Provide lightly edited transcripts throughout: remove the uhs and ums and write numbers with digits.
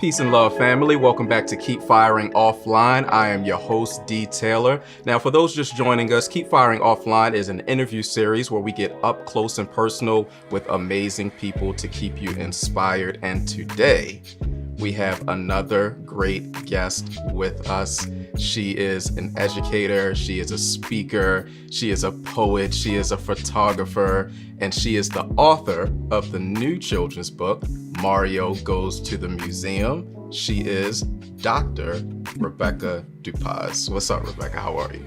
Peace and love, family. Welcome back to Keep Firing Offline. I am your host, D. Taylor. Now, for those just joining us, Keep Firing Offline is an interview series where we get up close and personal with amazing people to keep you inspired. And today, we have another great guest with us. She is an educator, she is a speaker, she is a poet, she is a photographer, and she is the author of the new children's book, Mario Goes to the Museum. She is Dr. Rebecca Dupas. What's up, Rebecca? How are you?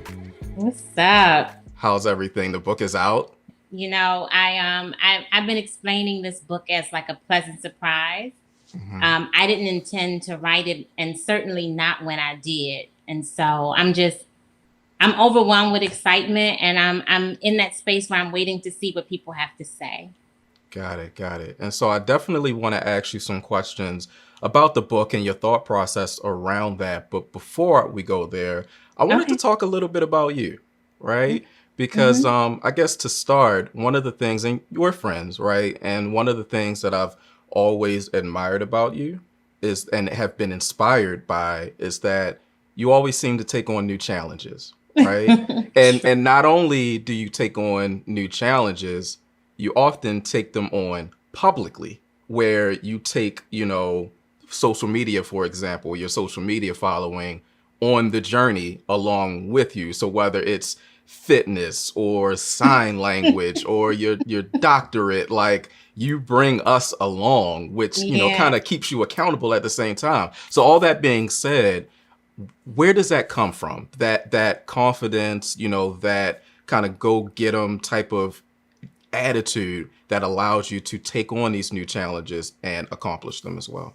What's up? How's everything? The book is out? I've been explaining this book as like a pleasant surprise. I didn't intend to write it, and certainly not when I did. And so I'm overwhelmed with excitement, and I'm in that space where I'm waiting to see what people have to say. Got it, got it. And so I definitely want to ask you some questions about the book and your thought process around that. But before we go there, I wanted to Okay. talk a little bit about you, right? Because Mm-hmm. I guess to start, one of the things, and we're friends, right? And one of the things that I've always admired about you is, and have been inspired by, is that you always seem to take on new challenges, right? And not only do you take on new challenges, you often take them on publicly, where you take, social media, for example, your social media following on the journey along with you. So whether it's fitness or sign language or your doctorate, like you bring us along, which, Yeah. kind of keeps you accountable at the same time. So all that being said, where does that come from? That confidence, that kind of go get 'em type of attitude that allows you to take on these new challenges and accomplish them as well.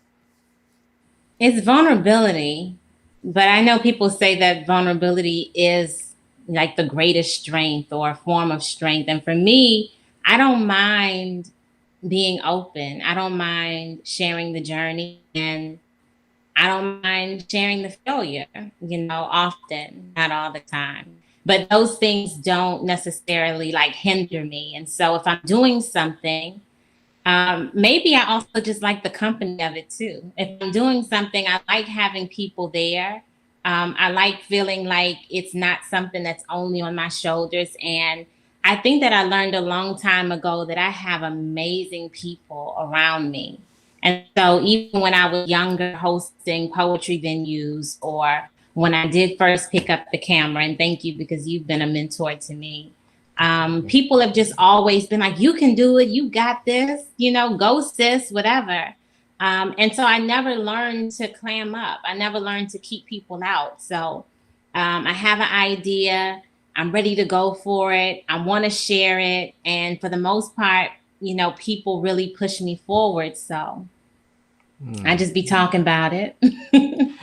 It's vulnerability, but I know people say that vulnerability is like the greatest strength or a form of strength. And for me, I don't mind being open. I don't mind sharing the journey, and I don't mind sharing the failure, often, not all the time. But those things don't necessarily like hinder me. And so if I'm doing something, maybe I also just like the company of it too. If I'm doing something, I like having people there. I like feeling like it's not something that's only on my shoulders. And I think that I learned a long time ago that I have amazing people around me. And so even when I was younger, hosting poetry venues, or when I did first pick up the camera, and thank you because you've been a mentor to me, people have just always been like, you can do it, you got this, go sis, whatever. And so I never learned to clam up. I never learned to keep people out. So I have an idea. I'm ready to go for it. I want to share it. And for the most part, people really push me forward. So I Hmm. just be talking about it.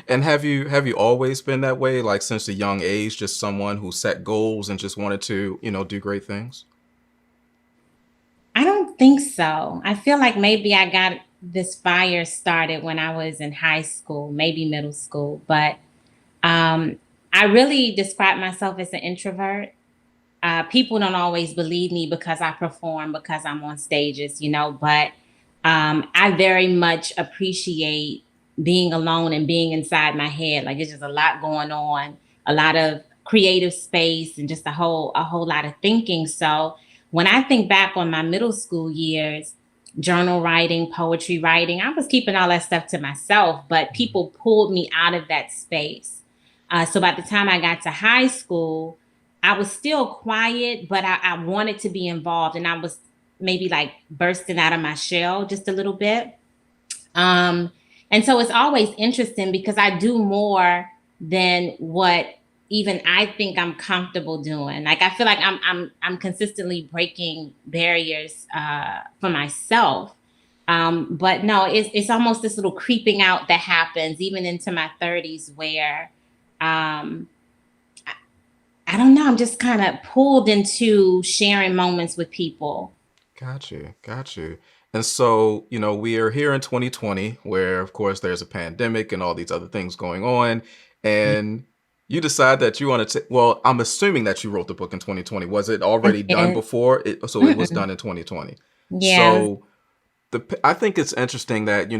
And have you always been that way, like since a young age, just someone who set goals and just wanted to, do great things? I don't think so. I feel like maybe I got this fire started when I was in high school, maybe middle school, but um, I really describe myself as an introvert. People don't always believe me because I perform, because I'm on stages, but I very much appreciate being alone and being inside my head. Like it's just a lot going on, a lot of creative space, and just a whole lot of thinking. So when I think back on my middle school years, journal writing, poetry writing, I was keeping all that stuff to myself, but people pulled me out of that space. So by the time I got to high school, I was still quiet, but I wanted to be involved, and I was maybe like bursting out of my shell just a little bit. Um, and so it's always interesting because I do more than what even I think I'm comfortable doing. Like I feel like I'm consistently breaking barriers for myself. But no, it's almost this little creeping out that happens even into my 30s where um, I don't know. I'm just kind of pulled into sharing moments with people. Got you, got you. And so, we are here in 2020, where of course there's a pandemic and all these other things going on. And you decide that you want to well, I'm assuming that you wrote the book in 2020. Was it already done And before? So it was mm-mm. done in 2020. Yeah. So I think it's interesting that,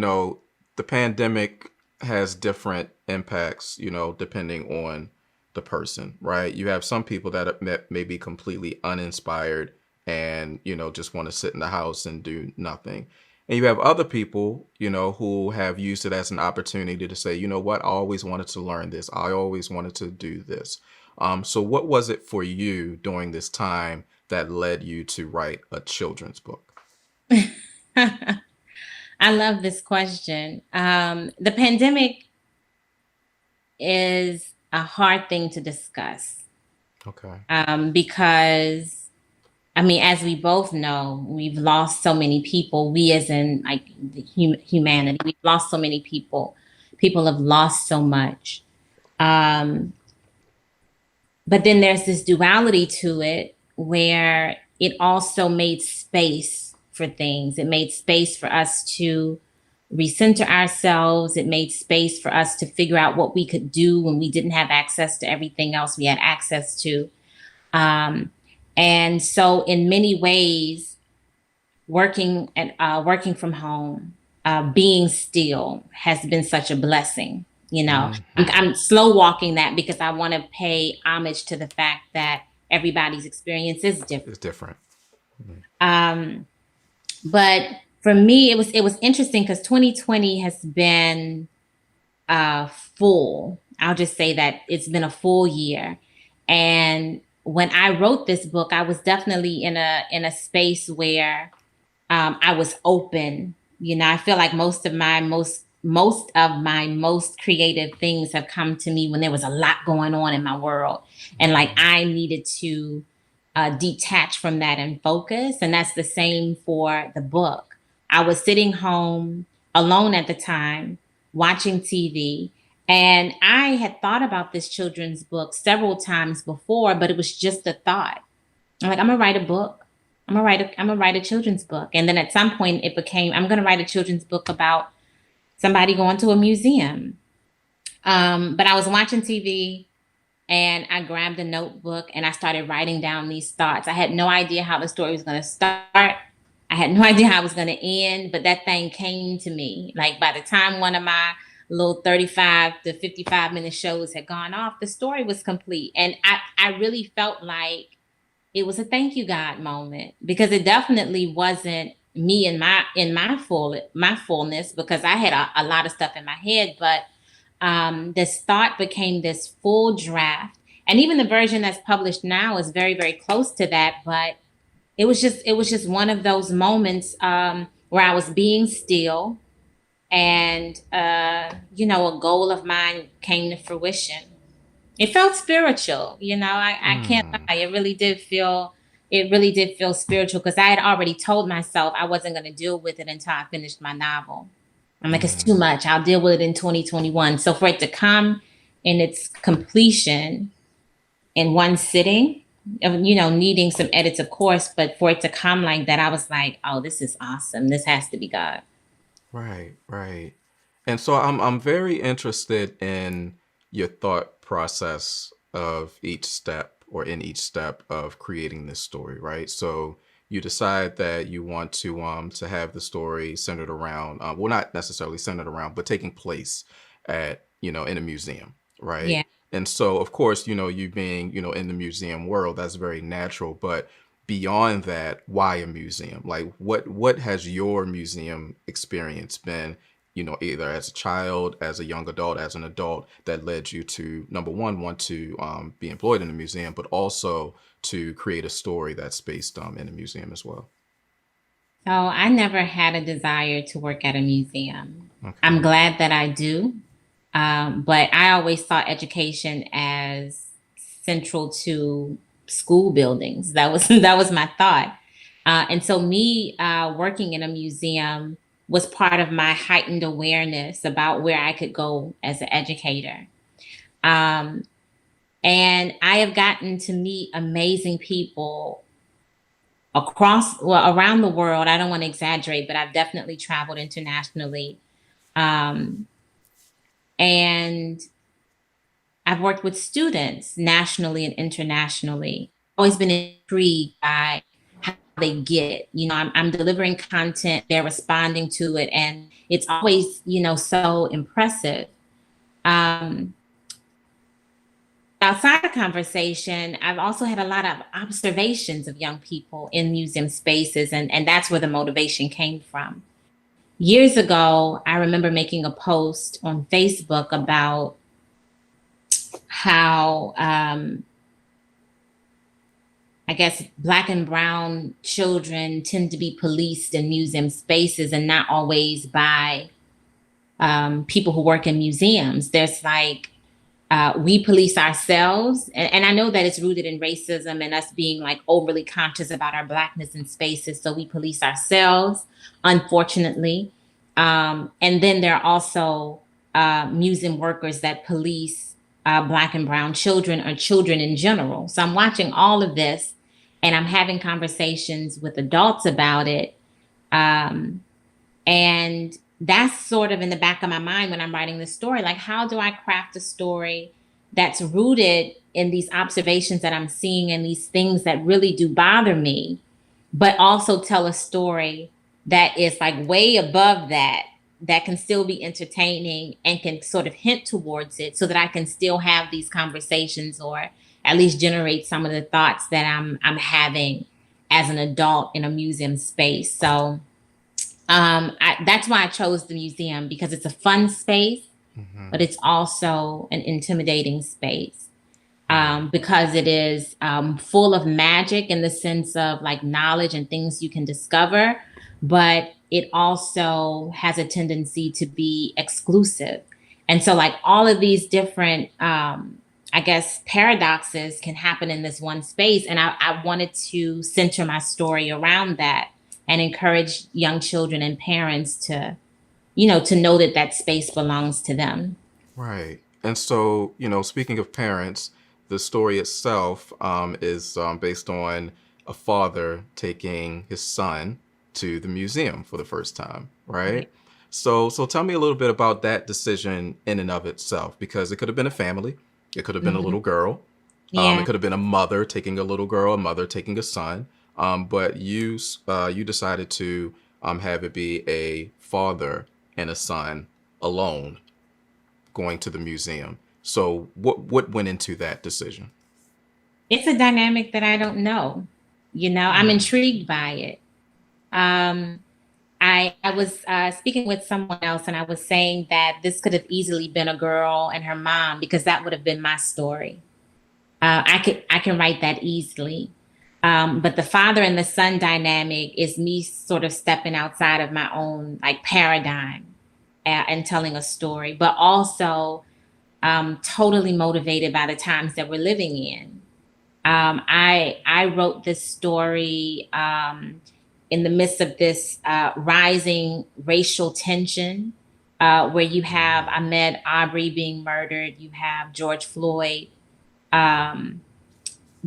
the pandemic has different impacts, depending on the person, right? You have some people that may be completely uninspired and, just want to sit in the house and do nothing. And you have other people, who have used it as an opportunity to say, you know what, I always wanted to learn this. I always wanted to do this. So what was it for you during this time that led you to write a children's book? I love this question. The pandemic is a hard thing to discuss Okay. because, I mean, as we both know, we've lost so many people. We, as in like humanity, we've lost so many people. People have lost so much. Um, but then there's this duality to it where it also made space for things. It made space for us to recenter ourselves. It made space for us to figure out what we could do when we didn't have access to everything else we had access to. Um, and so, in many ways, working from home, being still has been such a blessing. Hmm. I'm slow walking that because I want to pay homage to the fact that everybody's experience is different. It's different. Um, but for me, it was interesting because 2020 has been full. I'll just say that it's been a full year, and when I wrote this book, I was definitely in a space where I was open. I feel like most of my most creative things have come to me when there was a lot going on in my world, and like Hmm. I needed to detach from that and focus. And that's the same for the book. I was sitting home alone at the time, watching TV, and I had thought about this children's book several times before, but it was just a thought. I'm like, I'm gonna write a book. I'm gonna write a children's book. And then at some point it became, I'm gonna write a children's book about somebody going to a museum. But I was watching TV and I grabbed a notebook and I started writing down these thoughts. I had no idea how the story was gonna start. I had no idea how it was gonna end, but that thing came to me. Like by the time one of my little 35 to 55-minute shows had gone off, the story was complete. And I really felt like it was a thank you God moment because it definitely wasn't me in my fullness because I had a lot of stuff in my head, but this thought became this full draft. And even the version that's published now is very, very close to that. But it was just one of those moments where I was being still, and a goal of mine came to fruition. It felt spiritual. I can't Mm. lie. It really did feel spiritual because I had already told myself I wasn't going to deal with it until I finished my novel. I'm like, it's too Mm. much. I'll deal with it in 2021. So for it to come in its completion in one sitting, needing some edits, of course, but for it to come like that, I was like, oh, this is awesome. This has to be God. Right, right. And so I'm very interested in your thought process of each step or in each step of creating this story, right? So you decide that you want to have the story centered around well, not necessarily centered around, but taking place at, in a museum, right? Yeah. And so of course, you being, in the museum world, that's very natural, but beyond that, why a museum? Like what has your museum experience been, either as a child, as a young adult, as an adult, that led you to, number one, want to be employed in a museum, but also to create a story that's based in a museum as well? So I never had a desire to work at a museum. I'm Okay. glad that I do. But I always saw education as central to school buildings. That was that was my thought. And so me working in a museum was part of my heightened awareness about where I could go as an educator. Um, and I have gotten to meet amazing people around the world. I don't want to exaggerate, but I've definitely traveled internationally. Um, and I've worked with students nationally and internationally. Always been intrigued by they get it. I'm delivering content, they're responding to it, and it's always, so impressive. Um, Outside of conversation, I've also had a lot of observations of young people in museum spaces, and that's where the motivation came from. Years ago, I remember making a post on Facebook about how I guess Black and brown children tend to be policed in museum spaces and not always by people who work in museums. There's like we police ourselves. And I know that it's rooted in racism and us being like overly conscious about our Blackness in spaces. So we police ourselves, unfortunately. And then there are also museum workers that police Black and brown children or children in general. So I'm watching all of this and I'm having conversations with adults about it. Um, and that's sort of in the back of my mind when I'm writing this story. Like, how do I craft a story that's rooted in these observations that I'm seeing and these things that really do bother me, but also tell a story that is like way above that, that can still be entertaining and can sort of hint towards it so that I can still have these conversations or at least generate some of the thoughts that I'm having as an adult in a museum space. So that's why I chose the museum, because it's a fun space, Hmm. but it's also an intimidating space, Right. because it is full of magic in the sense of like knowledge and things you can discover, but it also has a tendency to be exclusive. And so, like, all of these different, I guess, paradoxes can happen in this one space. And I wanted to center my story around that and encourage young children and parents to, to know that that space belongs to them. Right. And so, speaking of parents, the story itself is based on a father taking his son to the museum for the first time, right? Right. So tell me a little bit about that decision in and of itself, because it could have been a family, it could have been a Hmm. little girl, it Yeah. could have been a mother taking a little girl, a mother taking a son, but you decided to have it be a father and a son alone going to the museum. So what went into that decision? It's a dynamic that I don't know. I'm Hmm. intrigued by it. Um, I was speaking with someone else, and I was saying that this could have easily been a girl and her mom because that would have been my story. I can write that easily. But the father and the son dynamic is me sort of stepping outside of my own like paradigm and telling a story, but also totally motivated by the times that we're living in. I wrote this story in the midst of this rising racial tension, where you have Ahmed Aubrey being murdered, you have George Floyd um,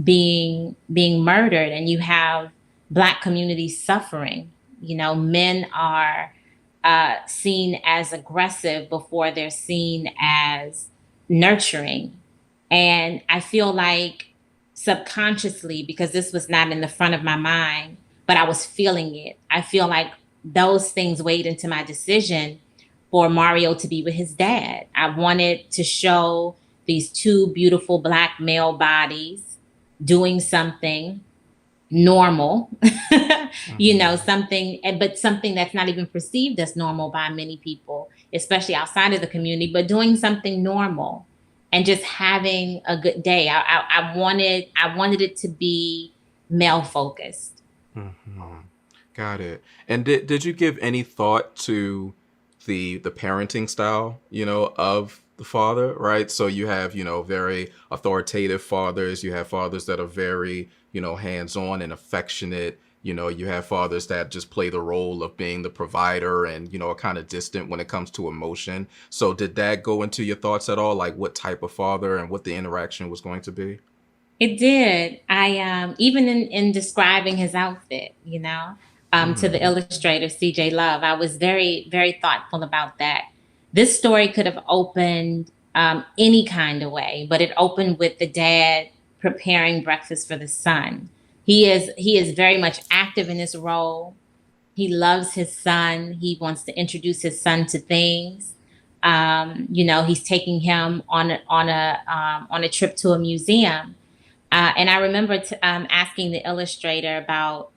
being murdered, and you have Black communities suffering. Men are seen as aggressive before they're seen as nurturing. And I feel like subconsciously, because this was not in the front of my mind, but I was feeling it. I feel like those things weighed into my decision for Mario to be with his dad. I wanted to show these two beautiful Black male bodies doing something normal, Hmm. but something that's not even perceived as normal by many people, especially outside of the community, but doing something normal and just having a good day. I wanted it to be male focused. Hmm. Got it. And did you give any thought to the parenting style, of the father, right? So you have, very authoritative fathers, you have fathers that are very, hands-on and affectionate, you have fathers that just play the role of being the provider and, are kind of distant when it comes to emotion. So did that go into your thoughts at all, like what type of father and what the interaction was going to be? It did. I even in describing his outfit, to the Mm. illustrator CJ Love, I was very, very thoughtful about that. This story could have opened any kind of way, but it opened with the dad preparing breakfast for the son. He is very much active in his role. He loves his son. He wants to introduce his son to things. He's taking him on a trip to a museum. And I remember asking the illustrator about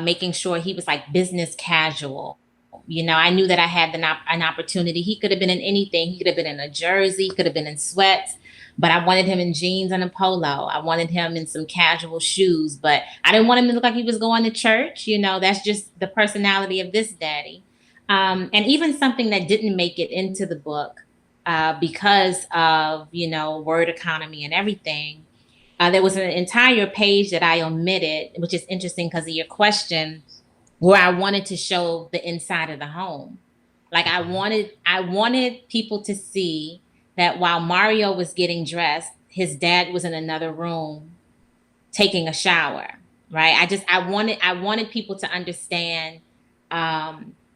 making sure he was like business casual. I knew that I had an opportunity. He could have been in anything. He could have been in a jersey, he could have been in sweats, but I wanted him in jeans and a polo. I wanted him in some casual shoes, but I didn't want him to look like he was going to church. That's just the personality of this daddy. And even something that didn't make it into the book because of, word economy and everything. There was an entire page that I omitted, which is interesting because of your question, where I wanted to show the inside of the home. Like I wanted people to see that while Mario was getting dressed, his dad was in another room taking a shower, right? I wanted people to understand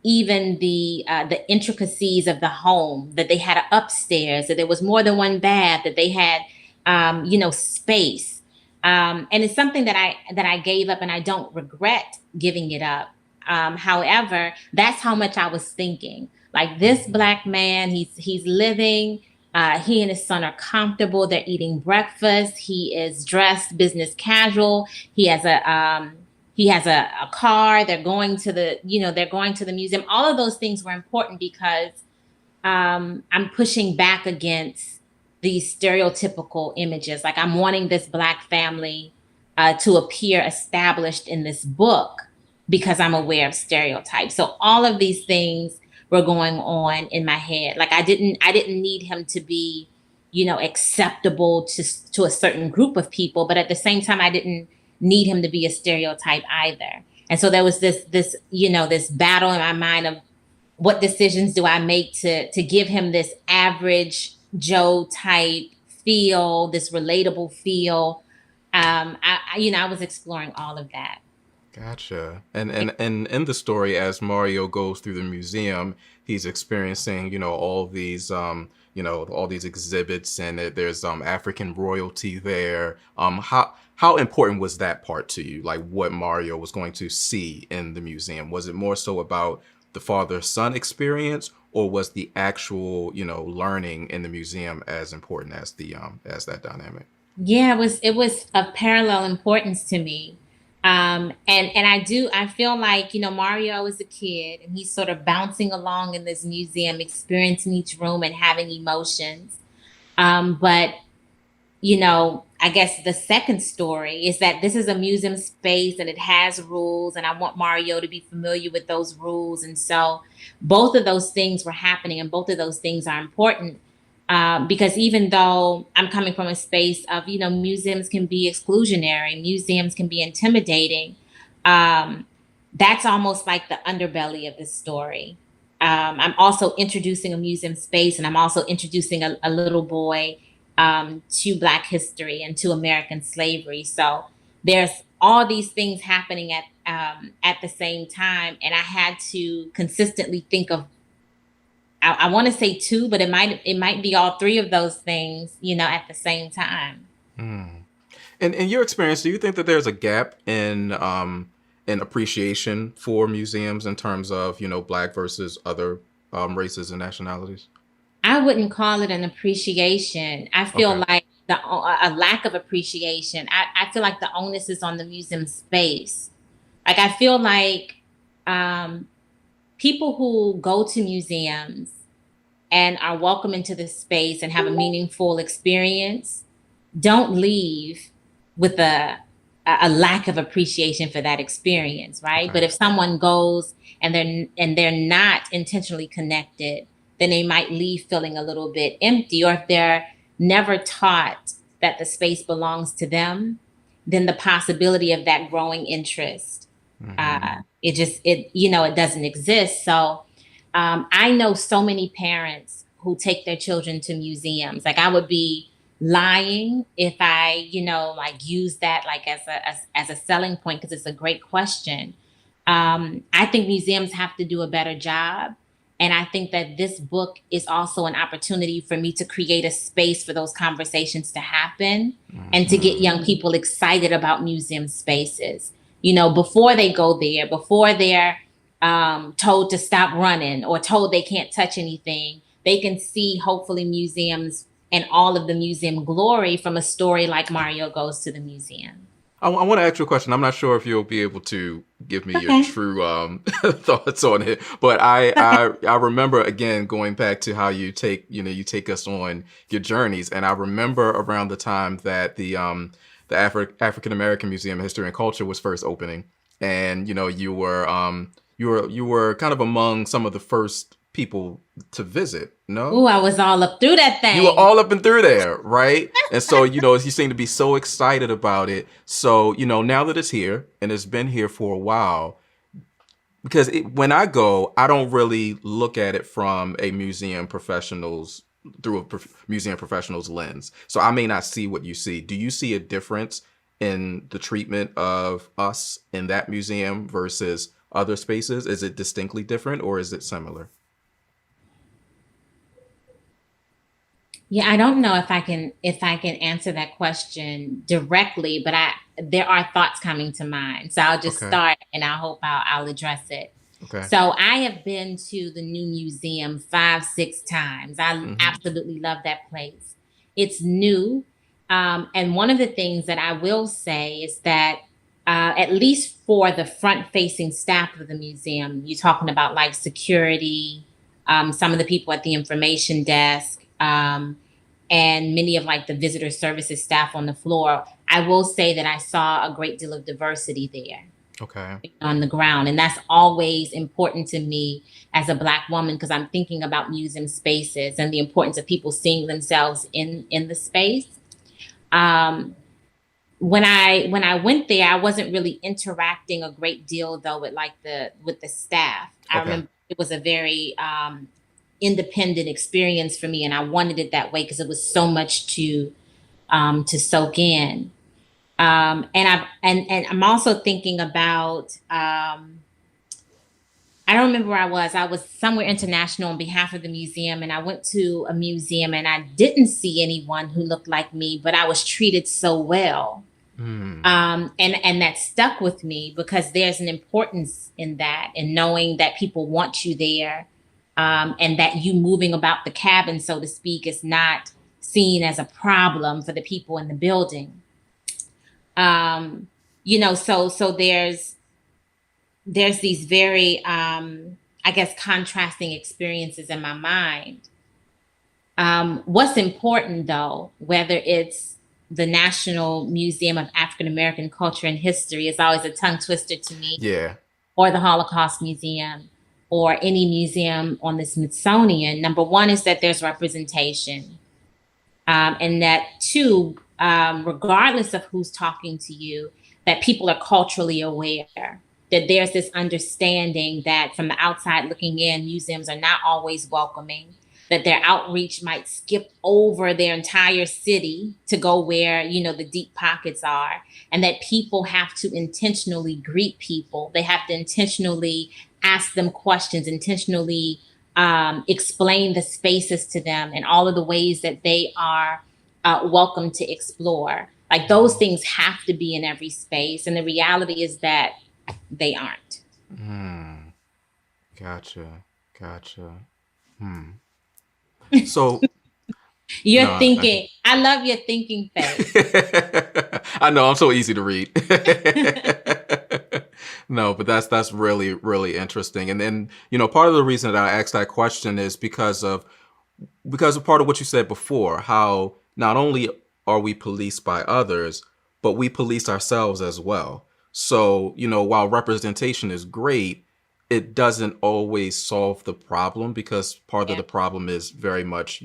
even the intricacies of the home, that they had an upstairs, that there was more than one bath, that they had space. And it's something that I gave up, and I don't regret giving it up. However, that's how much I was thinking. Like this Mhm. black man, he's living. He and his son are comfortable. They're eating breakfast. He is dressed business casual. He has a car. They're going to the museum. All of those things were important because I'm pushing back against these stereotypical images. Like I'm wanting this black family to appear established in this book because I'm aware of stereotypes. So all of these things were going on in my head. Like I didn't need him to be, acceptable to a certain group of people, but at the same time, I didn't need him to be a stereotype either. And so there was this battle in my mind of what decisions do I make to give him this average Joe type feel, this relatable feel. I was exploring all of that. Gotcha. And in the story, as Mario goes through the museum, he's experiencing, all these exhibits, and there's African royalty there. How important was that part to you? Like what Mario was going to see in the museum? Was it more so about the father-son experience, or was the actual, learning in the museum as important as the as that dynamic? Yeah, it was of parallel importance to me. And I feel like, Mario is a kid and he's sort of bouncing along in this museum, experiencing each room and having emotions. But I guess the second story is that this is a museum space and it has rules, and I want Mario to be familiar with those rules. And so both of those things were happening, and both of those things are important. Because even though I'm coming from a space of, museums can be exclusionary, museums can be intimidating, um, that's almost like the underbelly of this story. I'm also introducing a museum space, and I'm also introducing a little boy to Black history and to American slavery. So there's all these things happening at the same time, and I had to consistently think of. I want to say two, but it might be all three of those things, at the same time. Hmm. And in your experience, do you think that there's a gap in appreciation for museums in terms of black versus other races and nationalities? I wouldn't call it an appreciation. I feel Okay. like a lack of appreciation. I feel like the onus is on the museum space. Like I feel like um, people who go to museums and are welcome into the space and have a meaningful experience don't leave with a lack of appreciation for that experience, right? Okay. But if someone goes and they're not intentionally connected, then they might leave feeling a little bit empty. Or if they're never taught that the space belongs to them, then the possibility of that growing interest, Hmm. it doesn't exist. So I know so many parents who take their children to museums. Like I would be lying if I, like use that like as a selling point, because it's a great question. I think museums have to do a better job And I think that this book is also an opportunity for me to create a space for those conversations to happen and to get Hmm. young people excited about museum spaces. Before they go there, before they're told to stop running or told they can't touch anything, they can see hopefully museums and all of the museum glory from a story like Mario Goes to the Museum. I want to ask you a question. I'm not sure if you'll be able to give me your Okay. true thoughts on it, but I remember again going back to how you take us on your journeys, and I remember around the time that the African American Museum of History and Culture was first opening, and you were kind of among some of the first people to visit. No, Ooh, I was all up through that you were thing. all up and through there, right? And so, you seem to be so excited about it. So, now that it's here and it's been here for a while, because when I go, I don't really look at it from a museum professional's through a museum professional's lens. So I may not see what you see. Do you see a difference in the treatment of us in that museum versus other spaces? Is it distinctly different or is it similar? Yeah, I don't know if I can answer that question directly, but I there are thoughts coming to mind. So I'll just Okay. start and I hope I'll address it. Okay. So I have been to the new museum 5, 6 times. I Hmm. absolutely love that place. It's new. And one of the things that I will say is that at least for the front facing staff of the museum, you're talking about like security, some of the people at the information desk, and many of like the visitor services staff on the floor. I will say that I saw a great deal of diversity there Okay. on the ground. And that's always important to me as a Black woman because I'm thinking about museum spaces and the importance of people seeing themselves in the space. Um, when I went there, I wasn't really interacting a great deal though with the staff. I Okay. remember it was a very independent experience for me, and I wanted it that way because it was so much to soak in. And I'm also thinking about I don't remember where I was. I was somewhere international on behalf of the museum, and I went to a museum and I didn't see anyone who looked like me, but I was treated so well. Hmm. And that stuck with me because there's an importance in that, and knowing that people want you there, and that you moving about the cabin, so to speak, is not seen as a problem for the people in the building. Um, so there's these very I guess contrasting experiences in my mind. What's important though, whether it's the National Museum of African American Culture and History is always a tongue twister to me, Yeah. or the Holocaust Museum, or any museum on the Smithsonian. Number one is that there's representation, and that two, regardless of who's talking to you, that people are culturally aware. That there's this understanding that from the outside looking in, museums are not always welcoming. That their outreach might skip over their entire city to go where the deep pockets are, and that people have to intentionally greet people. They have to intentionally ask them questions, intentionally explain the spaces to them and all of the ways that they are welcome to explore. Like those things have to be in every space. And the reality is that they aren't. Hmm. Gotcha. Gotcha. Hmm. So You're no, I can. thinking, I love your thinking face. I know I'm so easy to read. No, but that's really really interesting. And then part of the reason that I asked that question is because of part of what you said before, how not only are we policed by others, but we police ourselves as well. So, while representation is great, it doesn't always solve the problem because part of Yeah. the problem is very much,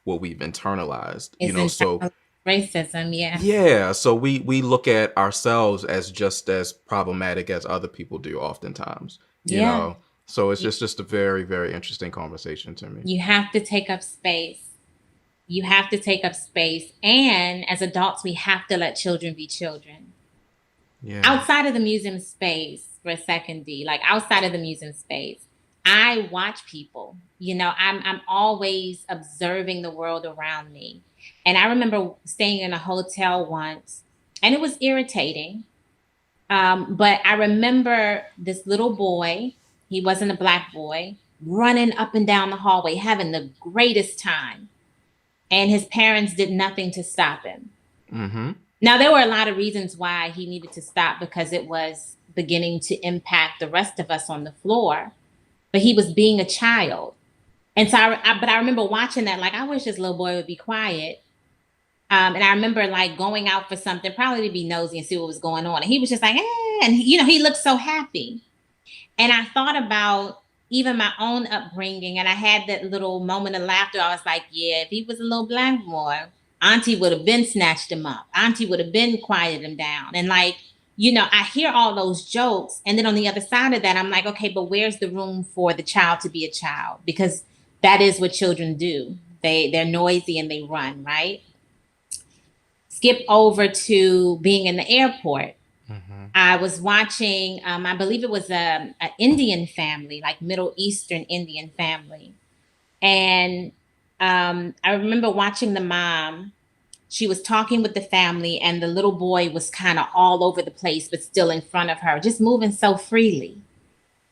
what we've internalized. It's So internal racism. Yeah. yeah, so we look at ourselves as just as problematic as other people do oftentimes, you Yeah. know. So it's You, just a very, very interesting conversation to me. you have to take up space. You have to take up space. And as adults, we have to let children be children. Yeah. Outside of the museum space for a second, D, like outside of the museum space, I watch people. I'm always observing the world around me. And I remember staying in a hotel once, and it was irritating. But I remember this little boy, he wasn't a black boy, running up and down the hallway, having the greatest time. And his parents did nothing to stop him. Mm-hmm. Now, there were a lot of reasons why he needed to stop because it was beginning to impact the rest of us on the floor, but he was being a child. And so, but I remember watching that, like, I wish this little boy would be quiet. And I remember like going out for something, probably to be nosy and see what was going on. And he was just like, and he looked so happy. And I thought about even my own upbringing, and I had that little moment of laughter. I was like, yeah, if he was a little black boy, Auntie would have been snatched him up. Auntie would have been quieted him down. And like, I hear all those jokes. And then on the other side of that, I'm like, okay, but where's the room for the child to be a child? Because that is what children do. They're noisy and they run, right? Skip over to being in the airport. Mm-hmm. I was watching, I believe it was a Indian family, like Middle Eastern Indian family. And I remember watching the mom. She was talking with the family, and the little boy was kind of all over the place, but still in front of her, just moving so freely.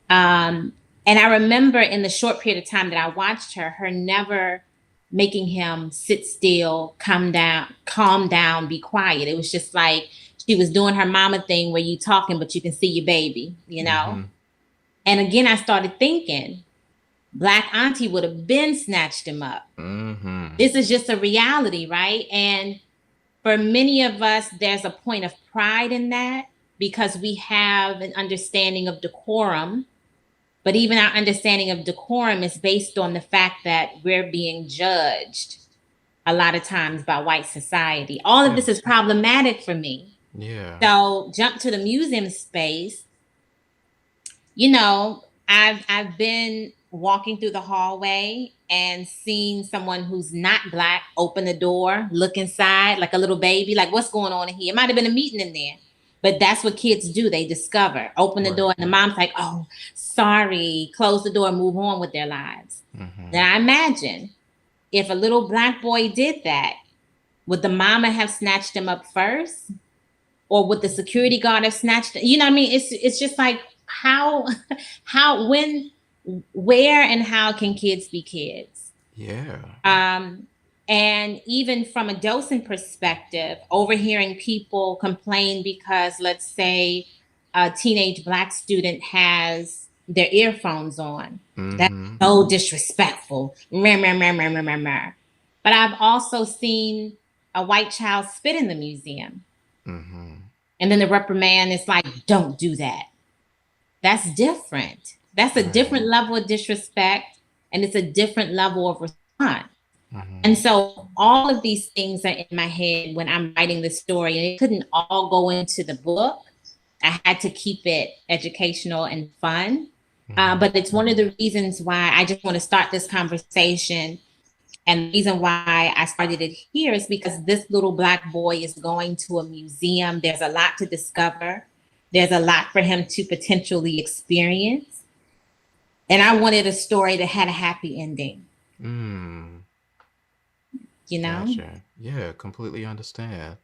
Um, and I remember in the short period of time that I watched her never making him sit still, calm down, be quiet. It was just like she was doing her mama thing where you talking, but you can see your baby. Mm-hmm. And again, I started thinking, Black Auntie would have been snatched him up. Mm-hmm. This is just a reality, right? And for many of us, there's a point of pride in that because we have an understanding of decorum. But even our understanding of decorum is based on the fact that we're being judged a lot of times by white society. All of Yeah. this is problematic for me. Yeah. So, jump to the museum space. I've been walking through the hallway and seen someone who's not black open the door, look inside like a little baby, like what's going on in here? It might have been a meeting in there. But that's what kids do. They discover, open the Right. door, and the mom's like, oh, sorry, close the door, move on with their lives. Mm-hmm. Now I imagine if a little black boy did that, would the mama have snatched him up first? Or would the security guard have snatched it? You know what I mean? It's just like how how when where and how can kids be kids? Yeah. Um and even from a docent perspective, overhearing people complain because let's say a teenage black student has their earphones on. That's Mm-hmm. so disrespectful. Meh, meh, meh, meh, meh, meh, meh. But I've also seen a white child spit in the museum. Mm-hmm. And then the reprimand is like, don't do that. That's different. That's a different Right. level of disrespect, and it's a different level of response. Mm-hmm. And so all of these things are in my head when I'm writing the story, and it couldn't all go into the book. I had to keep it educational and fun. Mm-hmm. But it's one of the reasons why I just want to start this conversation. And the reason why I started it here is because this little black boy is going to a museum. There's a lot to discover. There's a lot for him to potentially experience. And I wanted a story that had a happy ending, Mm. you know? Gotcha. Yeah, completely understand.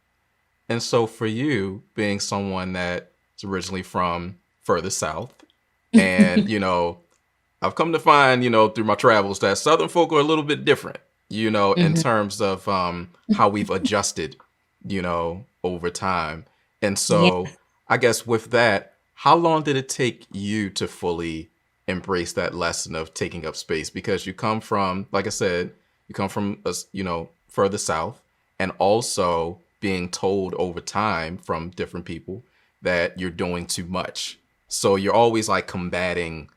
And so for you, being someone that's originally from further south, and I've come to find, through my travels that Southern folk are a little bit different, in Mhm. terms of how we've adjusted, over time. And Yeah. so I guess with that, how long did it take you to fully embrace that lesson of taking up space? Because you come from, like I said, you come from, further south, and also being told over time from different people that you're doing too much. So you're always like combating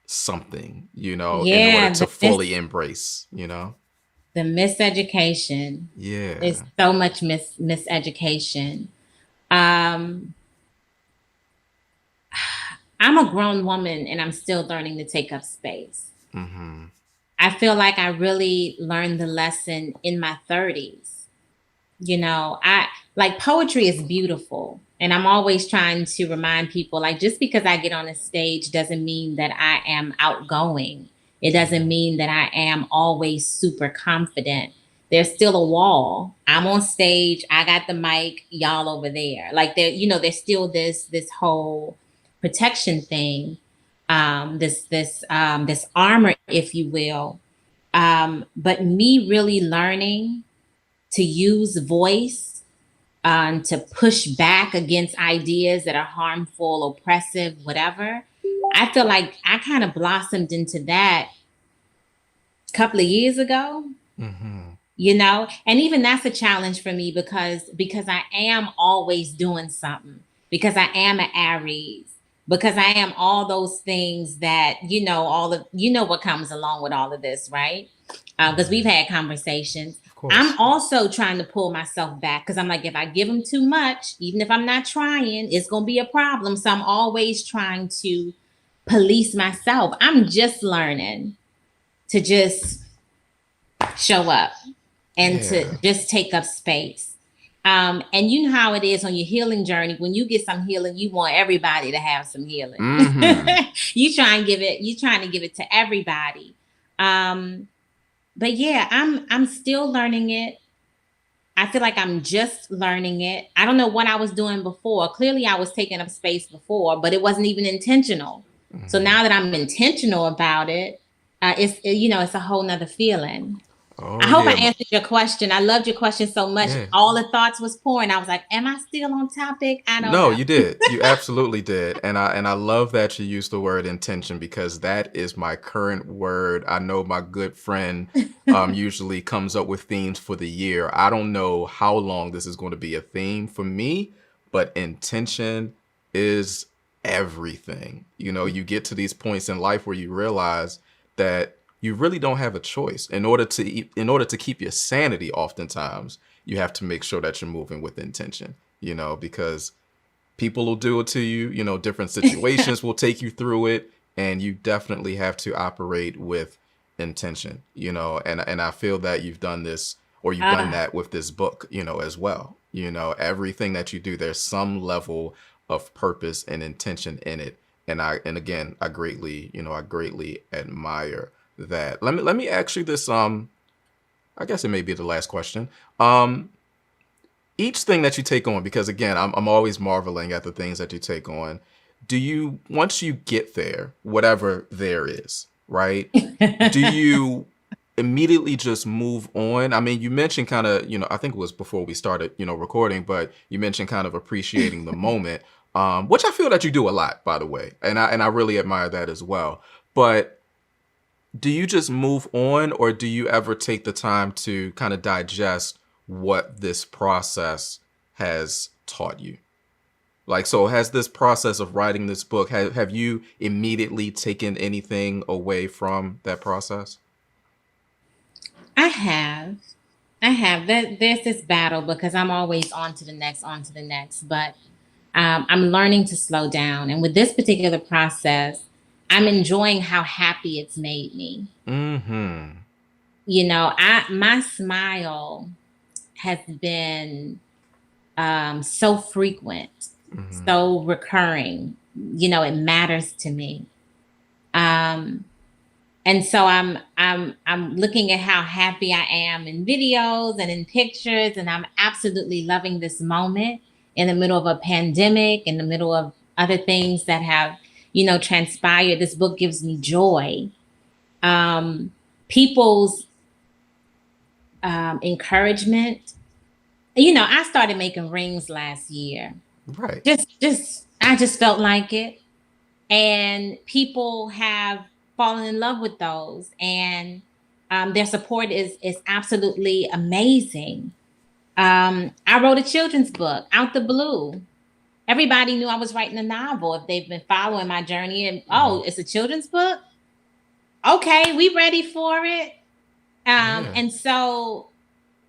something, in order Yeah. to fully embrace. The miseducation is Yeah. so much miseducation. Um, I'm a grown woman and I'm still learning to take up space. Mm-hmm. I feel like I really learned the lesson in my 30s. I like poetry is beautiful. And I'm always trying to remind people like, just because I get on a stage doesn't mean that I am outgoing. It doesn't mean that I am always super confident. There's still a wall. I'm on stage, I got the mic, y'all over there. Like there's still this whole protection thing, this armor, if you will. But me really learning to use voice, to push back against ideas that are harmful, oppressive, whatever. I feel like I kind of blossomed into that a couple of years ago, Hmm. and even that's a challenge for me because I am always doing something, because I am an Aries, because I am all those things that all of what comes along with all of this, right? Because we've Yeah, had conversations. of I'm course. also trying to pull myself back because I'm like, if I give them too much, even if I'm not trying, it's gonna be a problem. So I'm always trying to police myself. I'm just learning to just show up and to Yeah. just take up space. And you know how it is on your healing journey. When you get some healing, you want everybody to have some healing. Hmm. You trying to give it to everybody. Um, but yeah, I'm still learning it. I feel like I'm just learning it. I don't know what I was doing before. Clearly I was taking up space before, but it wasn't even intentional. So Hmm. now that I'm intentional about it, it's a whole nother feeling. I Oh hope I yeah. answered your question. I loved your question so much. Yeah. All the thoughts was pouring. I was like, am I still on topic? I don't No, know. you did. You absolutely did. And I love that you used the word intention because that is my current word. I know my good friend usually comes up with themes for the year. I don't know how long this is going to be a theme for me, but intention is everything. You get to these points in life where you realize that you really don't have a choice. In order to keep your sanity, oftentimes, you have to make sure that you're moving with intention, because people will do it to you. Different situations will take you through it, and you definitely have to operate with intention. And I feel that you've done this, or you've done Ah, that with this book, as well. Everything that you do, there's some level of purpose and intention in it. And again, I greatly admire that. Let me ask you this. I guess it may be the last question. Um, each thing that you take on, because again, I'm always marveling at the things that you take on. Do you, once you get there, whatever there is, right? Do you immediately just move on? I mean, you mentioned kind of, I think it was before we started, recording, but you mentioned kind of appreciating the moment, which I feel that you do a lot, by the way, and I really admire that as well. But do you just move on, or do you ever take the time to kind of digest what this process has taught you? Like, so has this process of writing this book, have you immediately taken anything away from that process? I have. I have. There's this battle because I'm always on to the next. But I'm learning to slow down. And with this particular process, I'm enjoying how happy it's made me. Mm-hmm. My smile has been so frequent, Mm-hmm. so recurring. It matters to me. Um, and so I'm looking at how happy I am in videos and in pictures, and I'm absolutely loving this moment in the middle of a pandemic, in the middle of other things that have, transpired. This book gives me joy. People's encouragement. I started making rings last year. Right. I just felt like it, and people have fallen in love with those, and their support is absolutely amazing. I wrote a children's book out the blue. Everybody knew I was writing a novel if they've been following my journey. And Mm-hmm. oh, it's a children's book. Okay, we ready for it. Yeah. And so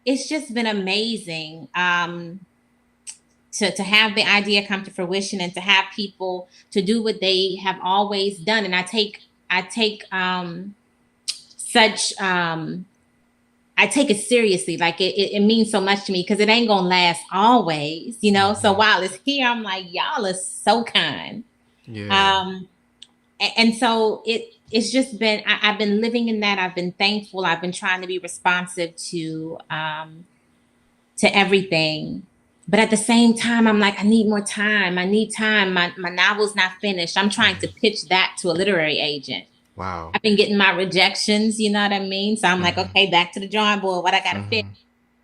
it's just been amazing. To have the idea come to fruition and to have people to do what they have always done. And I take such I take it seriously. Like it means so much to me because it ain't gonna last always, you know. So Hmm. while it's here, I'm like, y'all are so kind. Yeah. Um, and so it's just been I've been living in that. I've been thankful. I've been trying to be responsive to everything. But at the same time, I'm like, I need more time. I need time. My novel's not finished. I'm trying to Hmm. pitch that to a literary agent. Wow. I've been getting my rejections, you know what I mean? So I'm like, Hmm. okay, back to the drawing board, what I gotta fix.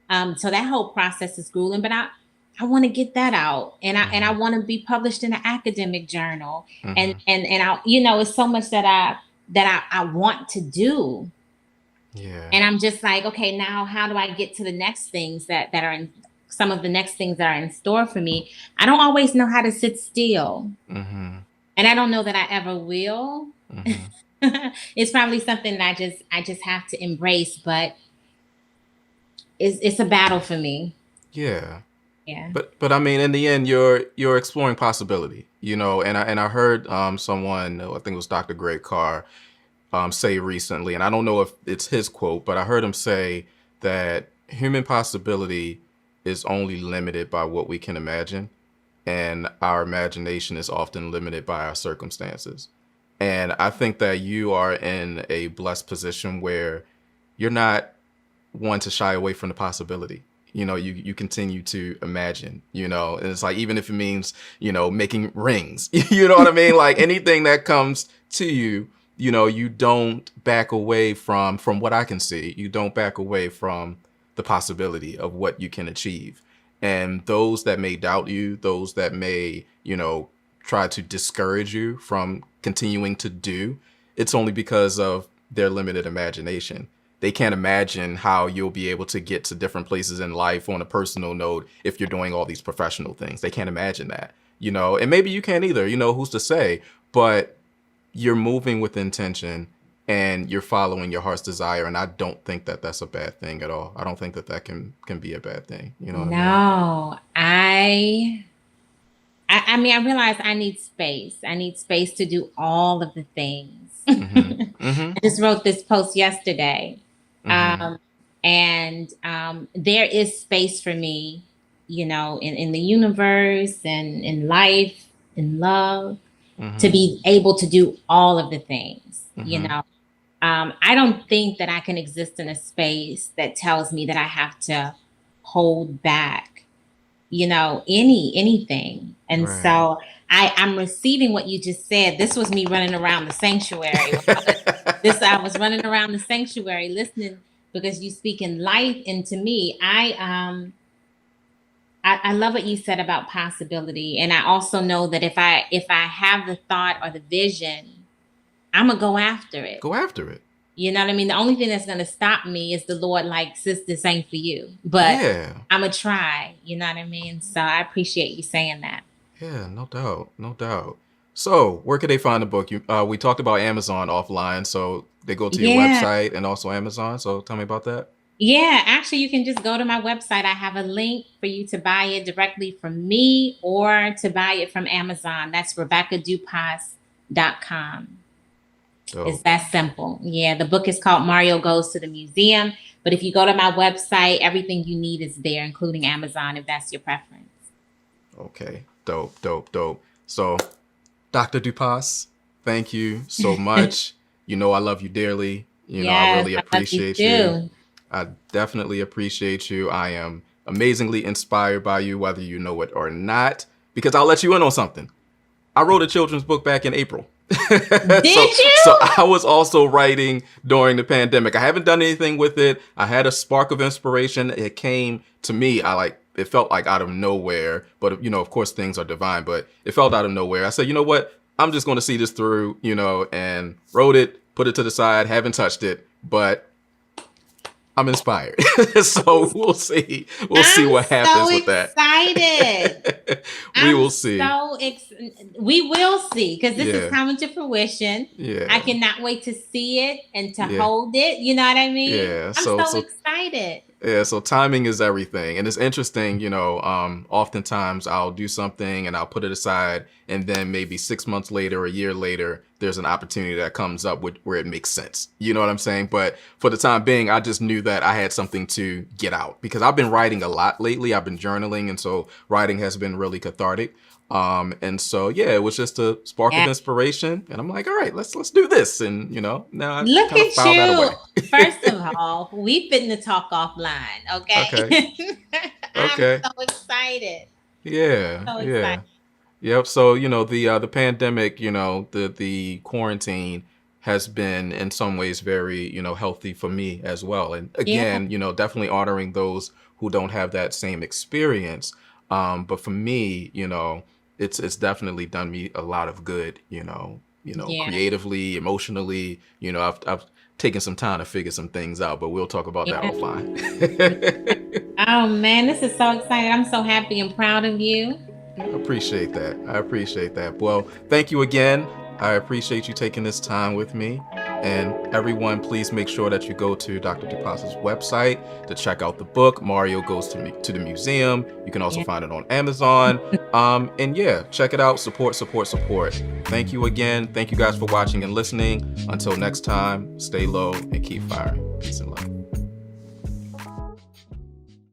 Hmm. So that whole process is grueling, but I want to get that out, and I Hmm. want to be published in an academic journal, and Hmm. I, it's so much that I want to do, Yeah. and I'm just like, okay, now how do I get to the next things that are in some of the next things that are in store for me? I don't always know how to sit still, Hmm. and I don't know that I ever will. Hmm. It's probably something that I just have to embrace, but it's a battle for me. Yeah. Yeah. But I mean, in the end, you're exploring possibility, and I heard someone, I think it was Dr. Greg Carr, say recently, and I don't know if it's his quote, but I heard him say that human possibility is only limited by what we can imagine, and our imagination is often limited by our circumstances. And I think that you are in a blessed position where you're not one to shy away from the possibility. You continue to imagine, and it's like, even if it means, making rings, you know what I mean? Like anything that comes to you, you don't back away from what I can see. You don't back away from the possibility of what you can achieve. And those that may doubt you, those that may, try to discourage you from continuing to do, it's only because of their limited imagination. They can't imagine how you'll be able to get to different places in life on a personal note if you're doing all these professional things. They can't imagine that, and maybe you can't either, who's to say, but you're moving with intention and you're following your heart's desire. And I don't think that that's a bad thing at all. I don't think that can be a bad thing. You know what I mean? No, I mean, I realize I need space. I need space to do all of the things. Mm-hmm. I Mm-hmm. just wrote this post yesterday. Mm-hmm. Um, and there is space for me, in the universe and in life, in love, to Mm-hmm. be able to do all of the things, Mm-hmm. I don't think that I can exist in a space that tells me that I have to hold back, anything. And Right. so I'm receiving what you just said. This was me running around the sanctuary. I was running around the sanctuary listening because you speak in life into me. I love what you said about possibility. And I also know that if I have the thought or the vision, I'm gonna go after it. Go after it. You know what I mean? The only thing that's gonna stop me is the Lord, like, sis, this ain't for you. But Yeah. I'm gonna try, you know what I mean? So I appreciate you saying that. Yeah, no doubt, no doubt. So, where could they find the book? We talked about Amazon offline, so they go to your Yeah. website and also Amazon. So, tell me about that. Yeah, actually, you can just go to my website. I have a link for you to buy it directly from me or to buy it from Amazon. That's RebeccaDupas.com. It's Dope. that simple. Yeah, the book is called Mario Goes to the Museum. But if you go to my website, everything you need is there, including Amazon, if that's your preference. Okay. Dope. Dope. Dope. So, Dr. Dupas, thank you so much. I love you dearly. I Yes, really I love you appreciate you. too. I definitely appreciate you. I am amazingly inspired by you, whether you know it or not. Because I'll let you in on something. I wrote a children's book back in April. so Did so you? I was also writing during the pandemic. I haven't done anything with it. I had a spark of inspiration. It came to me. It felt like out of nowhere, but of course things are divine, but it felt out of nowhere. I said, you know what? I'm just going to see this through, and wrote it, put it to the side, haven't touched it, but I'm inspired. So we'll see. We'll see I'm what so happens with that. excited. We I'm will see. so we will see because this is Yeah. coming to fruition. I Yeah. cannot wait to see it and to Yeah. hold it. You know what I mean? Yeah. I'm So so so excited. Yeah, so timing is everything. And it's interesting, oftentimes I'll do something and I'll put it aside, and then maybe 6 months later, a year later, there's an opportunity that comes up where it makes sense. You know what I'm saying? But for the time being, I just knew that I had something to get out because I've been writing a lot lately. I've been journaling, and so writing has been really cathartic. And so yeah, it was just a spark of Yeah. inspiration, and I'm like, all right, let's do this. And now I Look kind of at filed that you. away. First of all, we finna talk offline, Okay. okay? I'm Okay. so excited. Yeah, So excited. yeah. Yep. So, the pandemic, the quarantine has been in some ways very, healthy for me as well. And Yeah, again, definitely honoring those who don't have that same experience. But for me, it's definitely done me a lot of good, yeah, creatively, emotionally. I've taken some time to figure some things out, but we'll talk about that yeah. offline. Oh man, this is so exciting. I'm so happy and proud of you. I appreciate that. I appreciate that. Well, thank you again. I appreciate you taking this time with me. And everyone, please make sure that you go to Dr. Dupas's website to check out the book. Mario Goes to the Museum. You can also Yeah. find it on Amazon. And yeah, check it out. Support, support, support. Thank you again. Thank you guys for watching and listening. Until next time, stay low and keep firing. Peace and love.